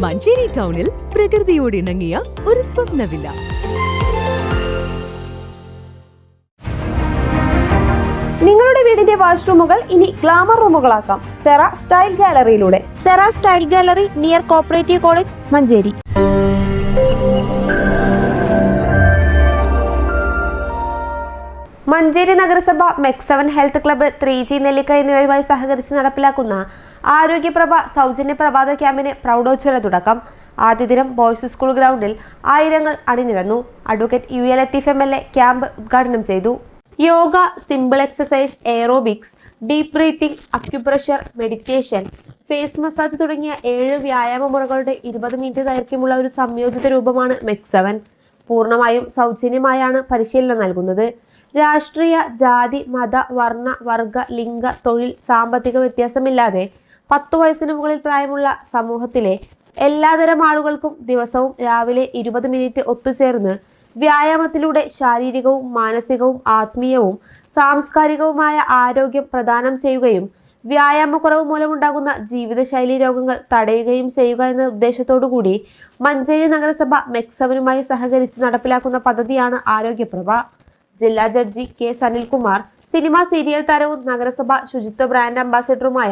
മഞ്ചേരി ടൗണിൽ പ്രകൃതിയോട് ഇണങ്ങിയ ഒരു സ്വപ്ന വില്ല. നിങ്ങളുടെ വീടിന്റെ വാഷ്റൂമുകൾ ഇനി ഗ്ലാമർ റൂമുകളാക്കാം സെറ സ്റ്റൈൽ ഗാലറിയിലൂടെ. Sera style gallery near cooperative college, Manjeri. Manjeri നഗരസഭ മെക്സവൻ ഹെൽത്ത് ക്ലബ്ബ് 3G നെല്ലിക്ക എന്നിവയുമായി സഹകരിച്ച് നടപ്പിലാക്കുന്ന ആരോഗ്യപ്രഭ സൗജന്യ പ്രഭാത ക്യാമ്പിന് പ്രൗഢോജ്വല തുടക്കം. ആദ്യ ദിനം ബോയ്സ് സ്കൂൾ ഗ്രൗണ്ടിൽ ആയിരങ്ങൾ അണിനിരന്നു. Advocate UL Latheef MLA camp ഉദ്ഘാടനം ചെയ്തു. Yoga, simple exercise, aerobics, deep breathing, acupressure, meditation, face massage തുടങ്ങിയ 7 വ്യായാമ മുറകളുടെ 20 മിനിറ്റ് ദൈർഘ്യമുള്ള ഒരു സംയോജിത രൂപമാണ് മെക്സവൻ. പൂർണ്ണമായും സൗജന്യമായാണ് പരിശീലനം നൽകുന്നത്. രാഷ്ട്രീയ, ജാതി, മത, വർണ്ണ, വർഗ, ലിംഗ, തൊഴിൽ, സാമ്പത്തിക വ്യത്യാസമില്ലാതെ 10 വയസ്സിന് മുകളിൽ പ്രായമുള്ള സമൂഹത്തിലെ എല്ലാതരം ആളുകൾക്കും ദിവസവും രാവിലെ 20 മിനിറ്റ് ഒത്തുചേർന്ന് വ്യായാമത്തിലൂടെ ശാരീരികവും മാനസികവും ആത്മീയവും സാംസ്കാരികവുമായ ആരോഗ്യം പ്രദാനം ചെയ്യുകയും വ്യായാമക്കുറവ് മൂലമുണ്ടാകുന്ന ജീവിതശൈലി രോഗങ്ങൾ തടയുകയും ചെയ്യുക എന്ന ഉദ്ദേശത്തോടുകൂടി മഞ്ചേരി നഗരസഭ മെക്സവനുമായി സഹകരിച്ച് നടപ്പിലാക്കുന്ന പദ്ധതിയാണ് ആരോഗ്യപ്രഭ. ജില്ലാ judge K. Sanilkumar, cinema serial താരവും നഗരസഭ ശുചിത്വ ബ്രാൻഡ് അംബാസിഡറുമായ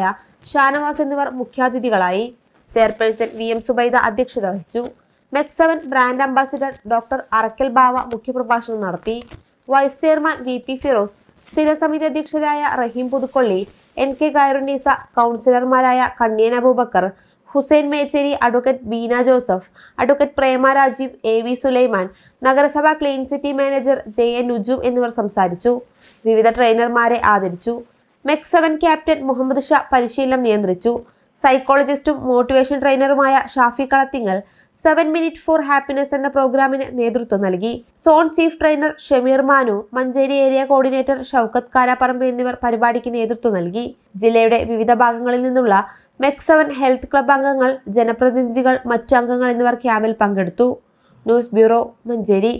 ഷാനവാസ് എന്നിവർ മുഖ്യാതിഥികളായി. ചെയർപേഴ്സൺ VM സുബൈദ അധ്യക്ഷത വഹിച്ചു. MEC seven brand ambassador doctor Arakkal Bava മുഖ്യപ്രഭാഷണം നടത്തി. വൈസ് ചെയർമാൻ VP ഫിറോസ്, സ്ഥിരസമിതി അധ്യക്ഷരായ റഹീം പുതുക്കൊള്ളി, NK ഖൈറുന്നീസ, കൗൺസിലർമാരായ Kanniyan Aboobacker, Hussain Mecheri, advocate Beena Joseph, advocate Prema Rajeev, AV Sulaiman, നഗരസഭ clean city manager JN Nujoom എന്നിവർ സംസാരിച്ചു. വിവിധ ട്രെയിനർമാരെ ആദരിച്ചു. മെക്സവൻ ക്യാപ്റ്റൻ മുഹമ്മദ് ഷാ പരിശീലനം നിയന്ത്രിച്ചു. സൈക്കോളജിസ്റ്റും മോട്ടിവേഷൻ ട്രെയിനറുമായ Shafi Kalathingal 7 minute for happiness എന്ന പ്രോഗ്രാമിന് നേതൃത്വം നൽകി. Zone chief trainer Shameer Manu, Manjeri area coordinator Shoukath Karaparamb എന്നിവർ പരിപാടിക്ക് നേതൃത്വം നൽകി. ജില്ലയുടെ വിവിധ ഭാഗങ്ങളിൽ നിന്നുള്ള മെക്സവൻ ഹെൽത്ത് ക്ലബ്ബ് അംഗങ്ങൾ, ജനപ്രതിനിധികൾ, മറ്റു അംഗങ്ങൾ എന്നിവർ ക്യാമ്പിൽ പങ്കെടുത്തു. News bureau, Manjeri.